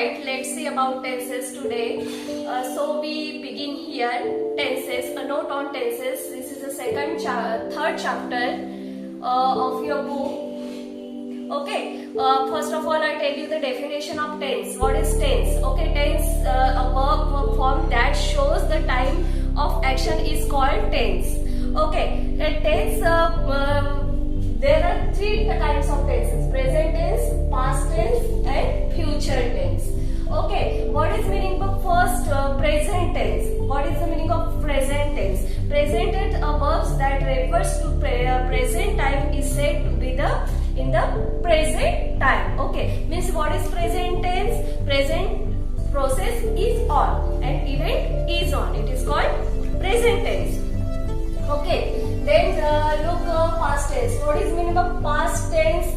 Alright, let's see about tenses today. So we begin here. Tenses, a note on tenses. This is the third chapter of your book. Okay, first of all I tell you the definition of tense. What is tense? Okay, tense, a verb form that shows the time of action is called tense. Okay, tense, there are three kinds of tenses: present tense, past tense and future tense. Okay, what is meaning of first present tense? What is the meaning of present tense? Present tense, a verb that refers to present time is said to be in the present time. Okay, means what is present tense? Present process is on and event is on. It is called present tense. Okay, then look past tense. What is meaning of past tense?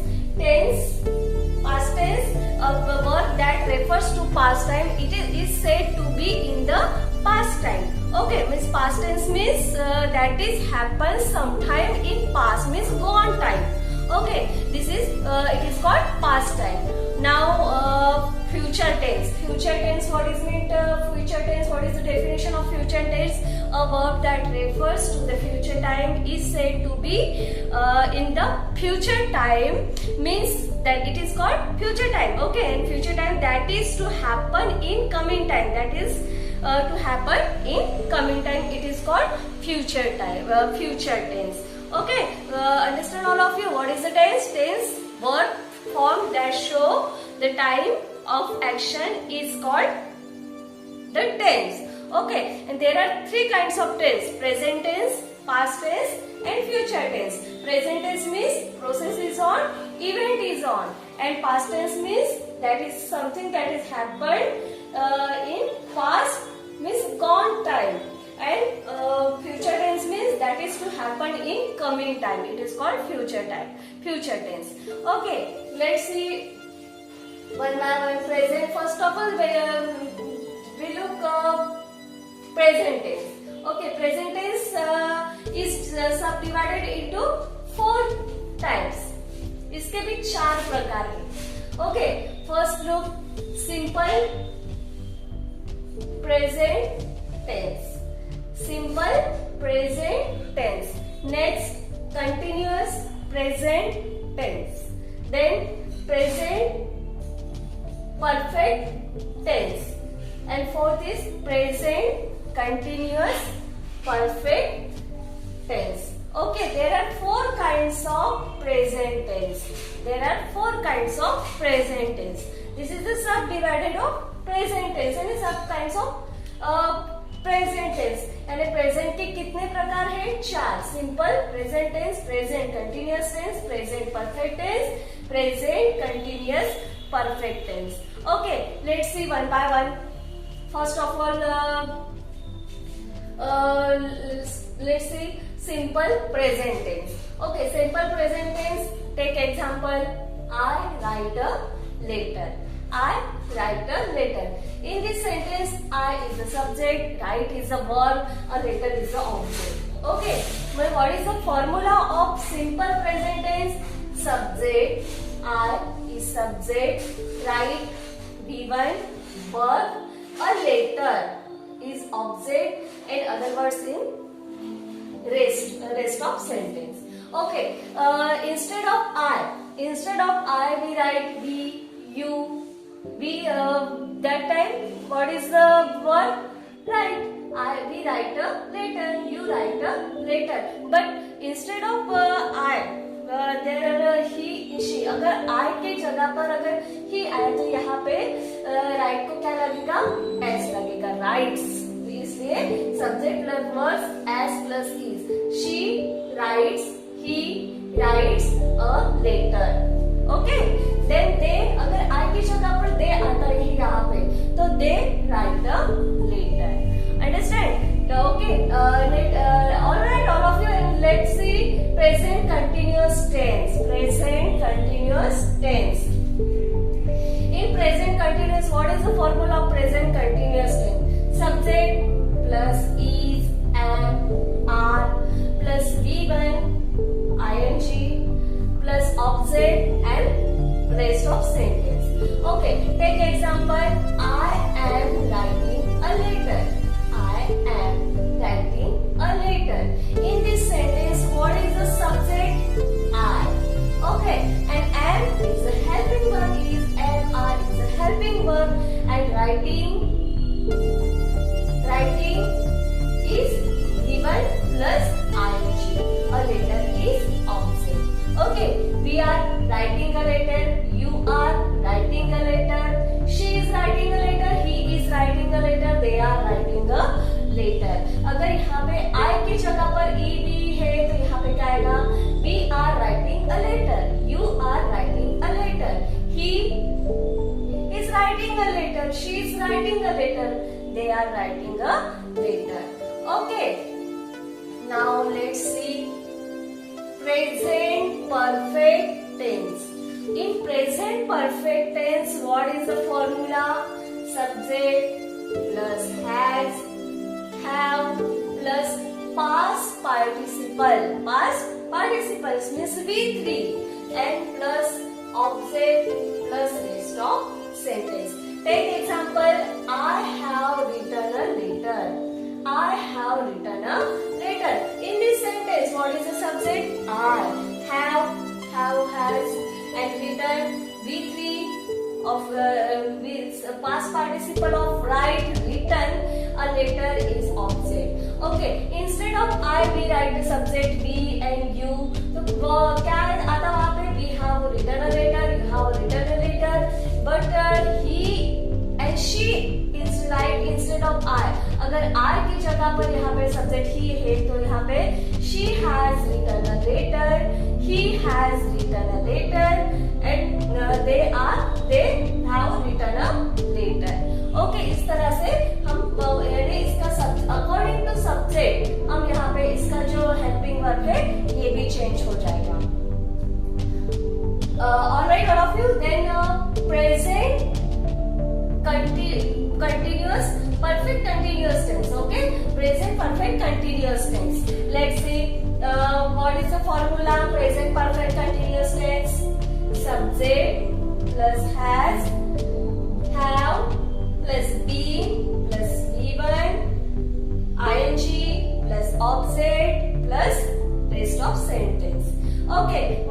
Past tense, a verb that refers to past time. It is said to be in the past time. Okay, means past tense means that is happened sometime in past, means gone time. Okay, this is it is called past time. Now future tense. Future tense, what is meant future tense? What is the definition of future tense? A verb that refers to the future time is said to be in the future time, means that it is called future time. Okay, and future time, that is to happen in coming time. That is to happen in coming time. It is called future time. Future tense. Okay, understand all of you? What is the tense? Tense, verb form that show the time of action is called the tense. Okay, and there are three kinds of tense: present tense, past tense and future tense. Present tense means process is on, event is on, and past tense means that is something that is happened in past, means gone time, and future tense means that is to happen in coming time. It is called future time, future tense. Okay, let's see one by one. Present, first of all we look present tense. Okay, present tense is subdivided into 4 types. इसके भी 4 प्रकार हैं. Okay, first look simple present tense. Simple present tense. Next, continuous present tense. Then present perfect tense. And fourth is present continuous perfect tense. Okay, there are 4 kinds of present tense. There are 4 kinds of present tense. This is the subdivided of present tense and sub kinds of present tense. यानी present के कितने प्रकार हैं? 4. Simple present tense, present continuous tense, present perfect tense, present continuous perfect tense. Okay, let's see one by one. First of all, let's see simple present tense. Okay, simple present tense. Take example. I write a letter. I write a letter. In this sentence, I is the subject, write is the verb, a letter is the object. Okay, but what is the formula of simple present tense? Subject, I is subject, write, given, verb, a letter is object, and other words in rest of sentence. Okay, instead of I we write we, you, we. That time what is the verb? Write. We write a letter, you write a letter. But instead of I, there are he, she. अगर I के जगह पर अगर he आया तो यहाँ पे write को क्या लगेगा? S लगेगा, writes. इसलिए subject plus verb S plus is. She writes, he writes a letter. Okay. Then they, अगर I की जगह पर they आता है यहाँ पे तो they write a letter. Understand? Okay. Alright, all of you. And let's see present continuous tense. Present continuous tense. In present continuous, what is the formula of present continuous tense? Subject plus is, am, are plus V1, ing plus object and rest of sentence. Okay, take example. I am writing a letter. I am writing a letter. In this sentence, what is the subject? I. Okay, and am is a helping verb. Am is a helping verb, and writing is given plus ing. A letter is object. Okay, we are writing a letter. You are writing a letter. She is writing a letter. He is writing a letter. They are writing a letter. अगर यहाँ पे I की जगह पर ed है तो यहाँ पे क्या आएगा? We are writing a letter. You are writing a letter. He is writing a letter. She is writing a letter. They are writing a letter. Okay. Now let's see present perfect tense. In present perfect tense, what is the formula? Subject plus has, have plus past participle. Past participles means V3 and plus object plus rest of sentence. Take example. I have written a letter. I have written a letter. In this sentence, what is the subject? I. Have, has, and written. V3 of with past participle of write, written. A letter is object. Okay. Instead of I, we write the subject we and you. तो क्या आता वहाँ पे? We have written a letter. You have written a letter. But he and she is right instead of I. अगर I की जगह पर यहाँ पे सब्जेक्ट ही है तो यहाँ पे she has written a letter, he has written a letter, and they have written a letter. Okay, इस तरह से हम यानी इसका अकॉर्डिंग टू सब्जेक्ट हम यहाँ पे इसका जो हेल्पिंग वर्ब है ये भी चेंज हो जाएगा. Alright, all of you. Then present continuous perfect continuous tense. Okay, present perfect continuous tense. Let's see what is the formula. Present perfect continuous tense. Subject plus has, have plus been plus given, ing plus object plus rest of sentence. Okay,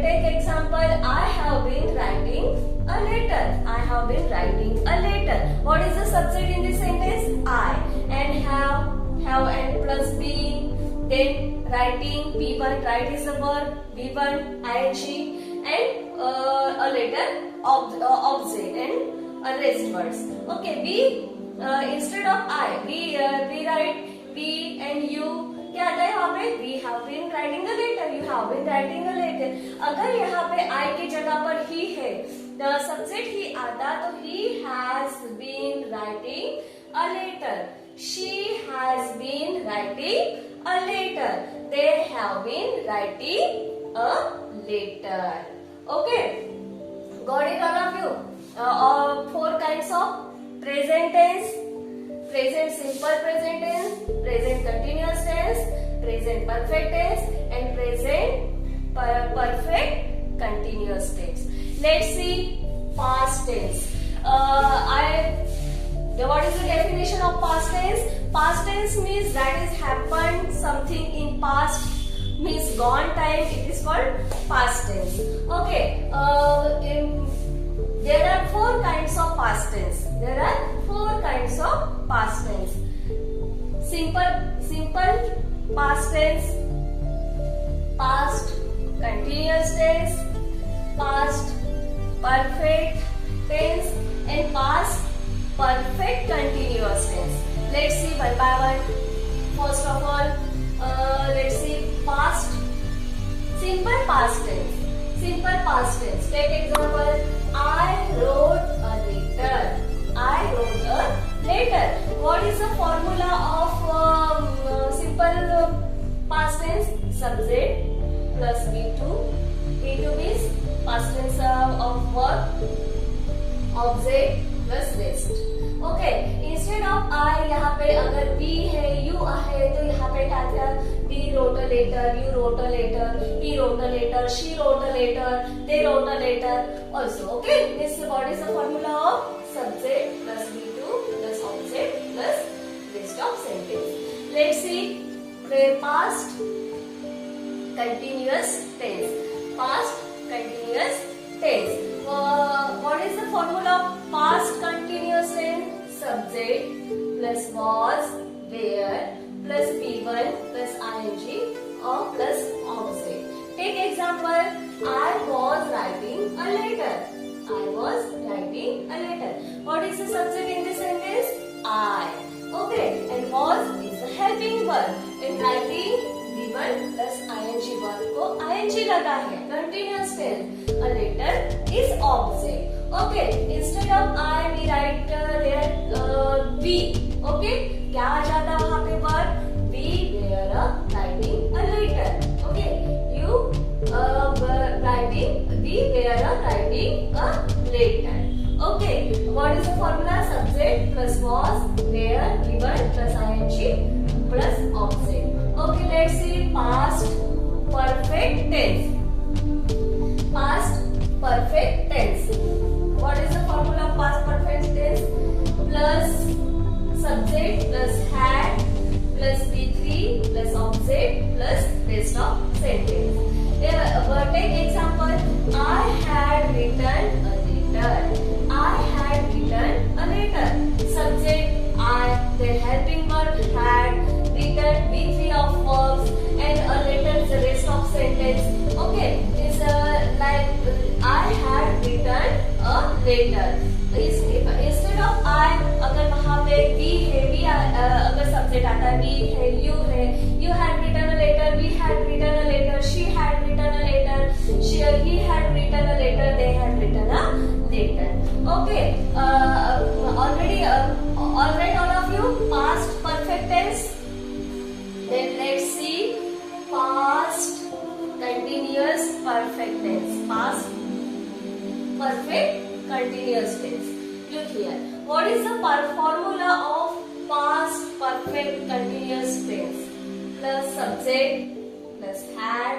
take example. I have been writing a letter. I have been writing a letter. What is the subject in this sentence? I. And have and plus been. Then writing, B1, write is the verb, B1, ing, and a letter, object, and a rest words. Okay, we instead of I, we write we and you. क्या आता है यहाँ पे? We have been writing a letter. You have been writing a letter. अगर यहाँ पे I की जगह पर he है, the subject he आता तो he has been writing a letter. She has been writing a letter. They have been writing a letter. Okay, got it all of you? Four kinds of present tense. Present simple present tense, present continuous tense, present perfect tense, and present perfect continuous tense. Let's see past tense. What is the definition of past tense? Past tense means that has happened something in past, means gone time. It is called past tense. Okay. There are four kinds of past tense. There are four kinds of past tense. Simple past tense, past continuous tense, past perfect tense, and past perfect continuous tense. Let's see one by one. First of all, let's see past simple past tense. Simple past tense. Take example. I wrote a letter. I wrote a letter. What is the formula of simple past tense? Subject plus V2. V2 means past tense of verb. Object plus rest. Okay. Instead of I यहाँ पे अगर we है, you है तो यहाँ पे क्या आता है? We wrote a letter, you wrote a letter, he wrote a letter, she wrote a letter, they wrote a letter also. Okay, this what is the formula of subject plus V2 plus object plus rest of sentence. Let's see past continuous tense. Past continuous tense. What is the formula of past continuous tense? Subject plus was, were plus V1 plus ing or plus object. Take example, I was writing a letter. I was writing a letter. What is the subject in this sentence? I. Okay, and was is the helping verb. In writing, V1 plus ing verb को ing लगा है. Continuous tense. A letter is object. Okay, instead of I we write there we. Okay, क्या आ जाता है वहाँ पे verb? We were writing a letter. Okay, you were writing. We were writing a letter. Okay, what is the formula? Subject plus was, where, V1 plus ing plus object. Okay, let's see past perfect tense. Past perfect tense. What is the formula of past perfect tense? Plus subject plus had plus V3 plus object plus rest of sentence. Take example, I had written a letter. I had written a letter. Subject I, then helping verb had, written V3 of verbs, and a letter is the rest of sentence. Okay, it's like I had written a letter. Instead of I, अगर वहाँ पे we है, we अगर subject आता है, we है, you had written a letter, we had written a letter, she had written a letter, he had written a letter, they had written a letter. Okay, already alright all of you, past perfect tense. Then let's see past continuous perfect tense. Past perfect continuous tense. Look here. What is the formula of past perfect continuous tense? Plus subject plus had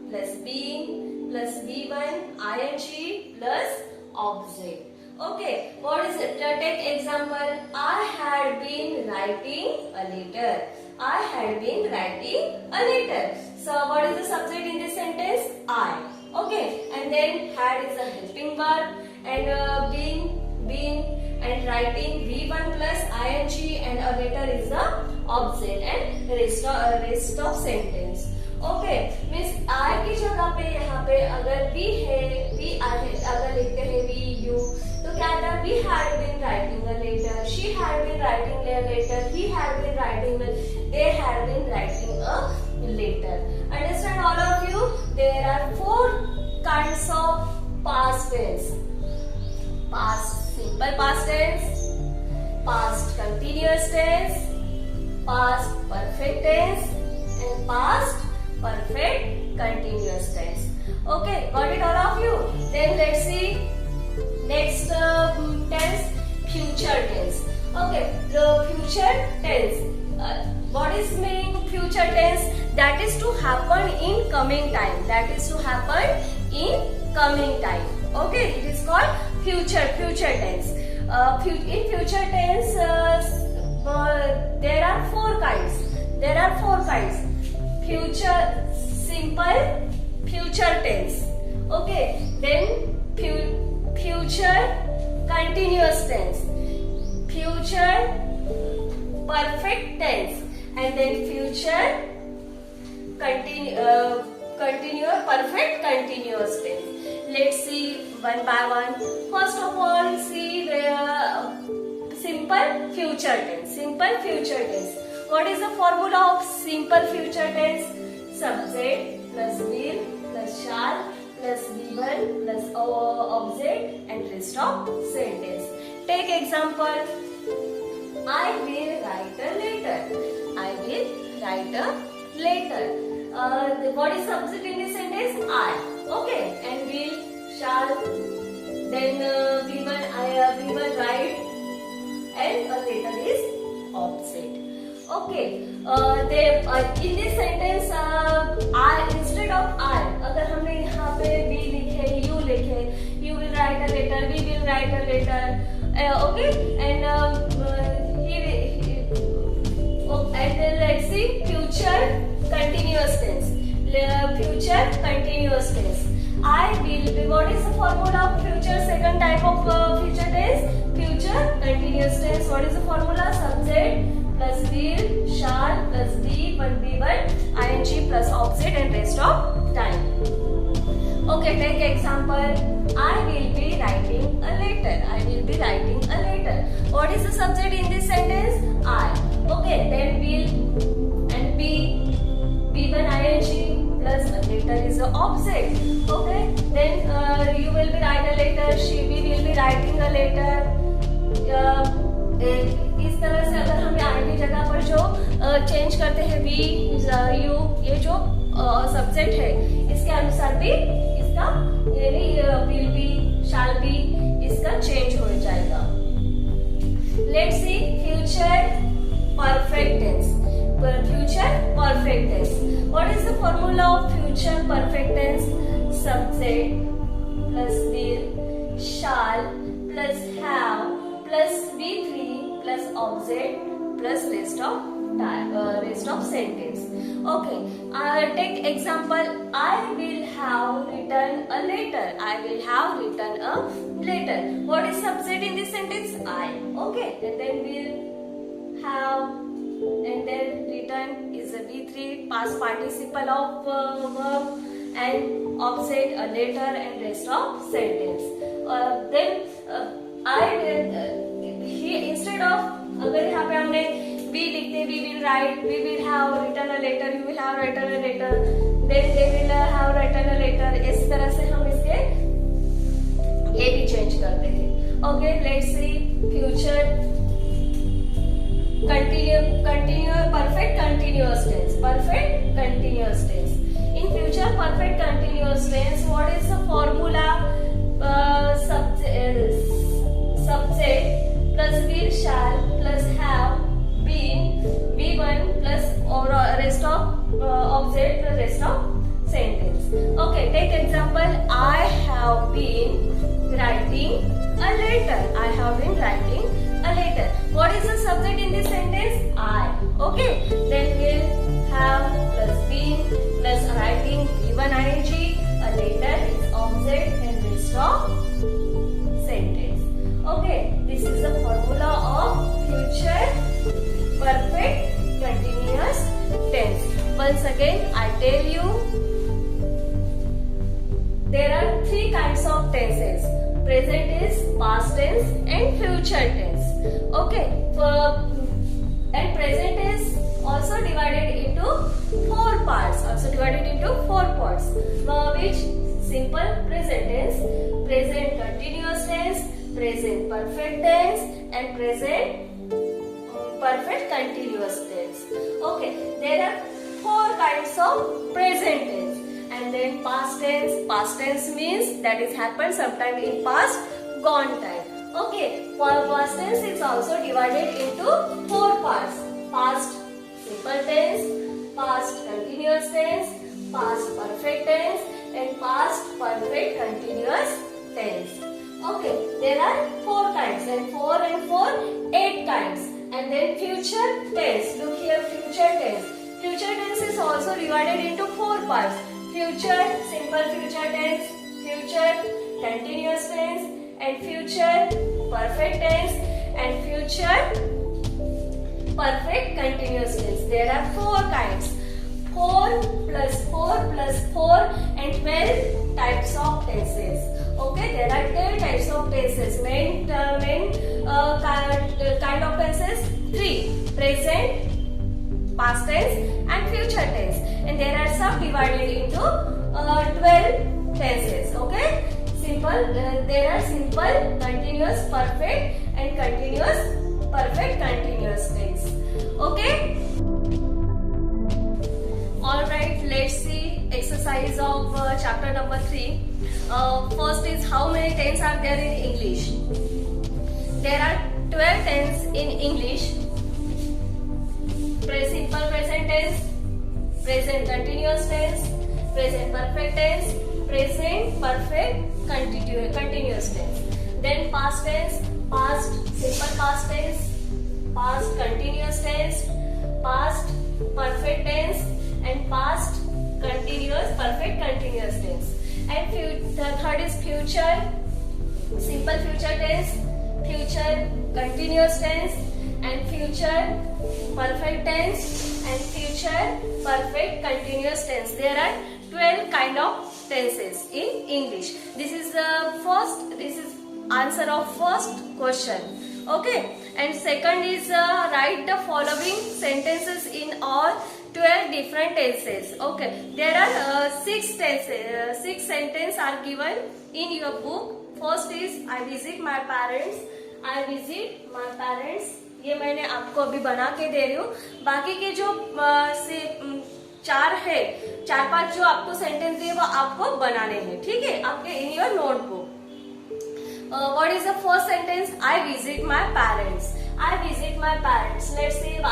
plus been plus V1 ing plus object. Okay, what is it? Take example. I had been writing a letter. I had been writing a letter. So what is the subject in this sentence? I. Okay, and then had is a helping verb, and been and writing V1 plus ing, and a letter is the object, and rest of sentence. Okay, means I की जगह पे यहाँ पे अगर we है, we अगर लिखते हैं we you, तो क्या आता है? We had been writing a letter, she had been writing a letter, he had been writing they had been writing a letter. Understand all of you? There are 4 kinds of past tense. Past simple past tense, past continuous tense, past perfect tense, and past perfect continuous tense. Okay, got it all of you? Then let's see next tense, future tense. Okay, the future tense. What is meaning future tense? That is to happen in coming time. That is to happen in coming time. Okay, it is called future tense. In future tense, there are 4 kinds. There are 4 kinds. Future simple, future tense. Okay, then future continuous tense, future perfect tense, and then future perfect continuous tense. Let's see one by one. First of all, see the simple future tense. Simple future tense. What is the formula of simple future tense? Subject plus will plus shall plus V1 plus object and rest of sentence. Take example. I will write a letter. I will write a letter. What is subject in this sentence? I. Okay. And will, shall, then V1 write, and a letter is object. Okay, in this sentence I instead of I, अगर हमने यहाँ पे we लिखे, you लिखे, you will write a letter, we will write a letter, okay, and then let's see future continuous tense. Future continuous tense. I will be. What is the formula of future? Second type of future tense. Future continuous tense. What is the formula? Subject plus will, shall plus be, one be one, ing plus object and rest of time. Okay, take example. I will be writing a letter. I will be writing a letter. What is the subject in this sentence? I. Okay, then will and be, B1 ing plus a letter is the object. Okay, then you will be writing a letter. We will be writing a letter. इस तरह से अगर हम आई की जगह पर जो change करते हैं वी, यू, ये जो सब्जेक्ट है इसके अनुसार भी इसका यानी विल बी, शैल बी, इसका चेंज हो जाएगा. Let's see future perfect tense. Future perfect tense. What is the formula of future perfect tense? Subject plus will, shall plus have plus V3 plus object plus rest of sentence. Okay, take example. I will have written a letter. I will have written a letter. What is subject in this sentence? I. Okay, and then will have, and then written is a V3 past participle of verb, and object a letter and rest of sentence. Then I instead of, अगर यहाँ पे हमने we लिखते, we will write, we will have written a letter, you will have written a letter, then they will have written a letter. इस तरह से हम इसके ये भी चेंज करते हैं. Okay, let's see future perfect continuous tense. Perfect continuous tense. In future perfect continuous tense, what is the formula? Subject plus will, shall plus have been, B1 plus or rest of object plus rest of sentence. Okay, take example. I have been writing a letter. I have been writing a letter. What is the subject in this sentence? I. Okay, then will, have plus been plus writing, B1 ing, a letter is object and rest of sentence. Okay, this is the formula of future perfect continuous tense. Once again, I tell you, there are three kinds of tenses. Present is past tense and future tense. Okay, and present is also divided into four parts. Which simple present tense, present continuous tense, present perfect tense, and present perfect continuous tense. Okay, there are four kinds of present tense. And then past tense. Past tense means that is happened sometime in past, gone time. Okay, past tense is also divided into four parts. Past simple tense, past continuous tense, past perfect tense, and past perfect continuous tense. Okay, there are four kinds, and 8 kinds. And then future tense. Look here, future tense. Future tense is also divided into four parts. Future simple future tense, future continuous tense, and future perfect tense, and future perfect continuous tense. There are four kinds. 4 plus 4 plus 4 and 12 types of tenses. Okay, there are 10 types of tenses. Main kind of tenses 3: present, past tense, and future tense. And there are subdivided into 12 tenses. Okay, simple. There are simple, continuous, perfect, and continuous, perfect, continuous tense. Okay. All right. Let's see exercise of chapter number 3. First is how many tenses are there in English? There are 12 tenses in English. simple present tense, present continuous tense, present perfect tense, present perfect continuous tense. Then past tense, past simple past tense, past continuous tense, past perfect tense, and past continuous perfect continuous tense. And the third is future, simple future tense, future continuous tense, and future perfect tense, and future perfect continuous tense. There are 12 kind of tenses in English. This is answer of first question. Okay, and second is write the following sentences in all 12 different tenses. Okay, there are 6 tenses, 6 sentences are given in your book. First is I visit my parents, I visit my parents. ये मैंने आपको अभी बना के दे रही हूँ. बाकी के जो 4-5 जो आपको सेंटेंस दिए वो आपको बनाने हैं. ठीक है, आपके in your notebook. What is the first sentence? I visit my parents. I visit my parents. Let's say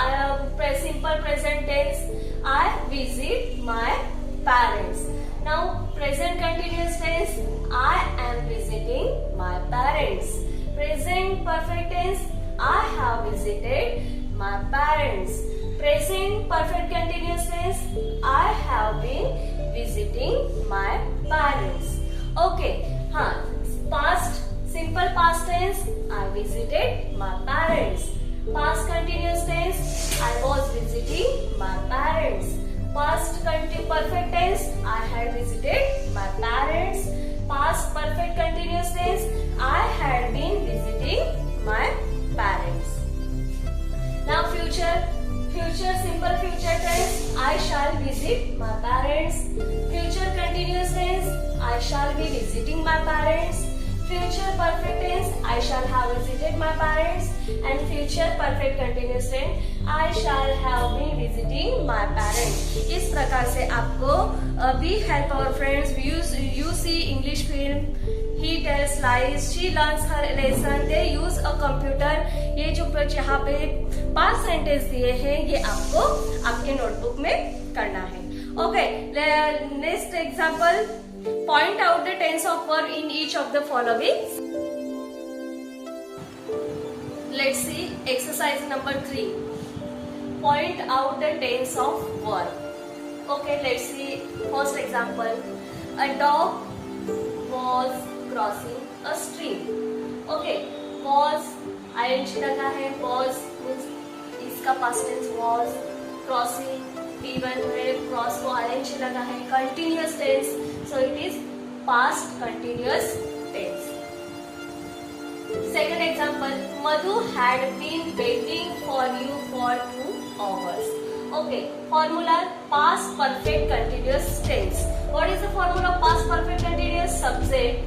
simple present tense. I visit my parents. Now present continuous tense. I am visiting my parents. Present perfect tense. I have visited my parents. Present perfect continuous tense. I have been visiting my parents. Okay. Past simple past tense. I visited my parents. Past continuous tense. I was visiting my parents. Past perfect tense. I had visited my parents. Past perfect continuous tense. I had been visiting my parents. Now future simple future tense. I shall visit my parents. Future continuous tense. I shall be visiting my parents. Future perfect tense. I shall have visited my parents. And future perfect continuous tense. I shall have been visiting my parents. इस प्रकार से आपको we help our friends. You see English film. He tells lies. She learns her lesson. They use a computer. ये जो यहाँ पे 5 sentence दिए हैं ये आपको आपके नोटबुक में करना है. Okay. Next example. Point out the tense of verb in each of the following. Let's see exercise number 3. Point out the tense of verb. Okay, let's see first example. A dog was crossing a stream. Okay, was ing लगा है. Was इसका past tense was. Crossing P1 में cross को ing लगा है. Continuous tense, so it is past continuous tense. Second example, Madhu had been waiting for you for 2 hours. Okay, formula past perfect continuous tense. What is the formula of past perfect continuous? Subject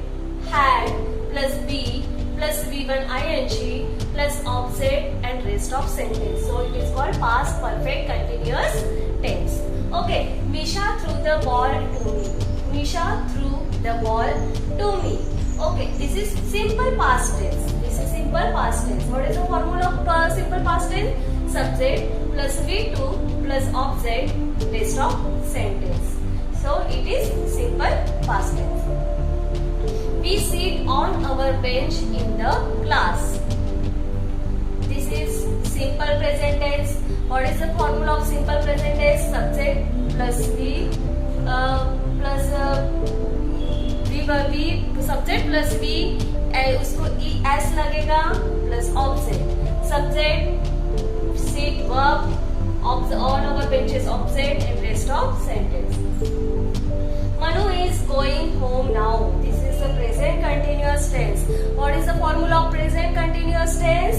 had plus be plus V1 ing plus object and rest of sentence. So it is called past perfect continuous tense. Okay, Misha threw the ball to me. Misha threw the ball to me. Okay, this is simple past tense. This is simple past tense. What is the formula of simple past tense? Subject plus V2 plus object, rest of sentence. So it is simple past tense. We sit on our bench in the class. This is simple present tense. What is the formula of simple present tense? Subject plus V plus V subject plus V उसको ES लगेगा plus object. Subject sit verb on our benches object and rest of sentence. Manu is going home now. This is the present continuous tense. What is the formula of present continuous tense?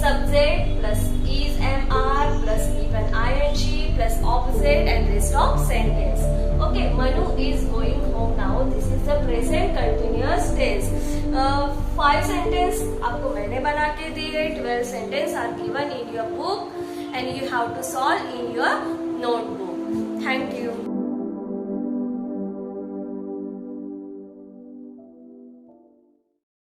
Subject plus is MR plus even ing plus opposite and rest of sentence. Okay, Manu is going home now. This is the present continuous tense. 5 sentences आपको मैंने बना के दिए. 12 sentences are given in your book and you have to solve in your notebook. Thank you.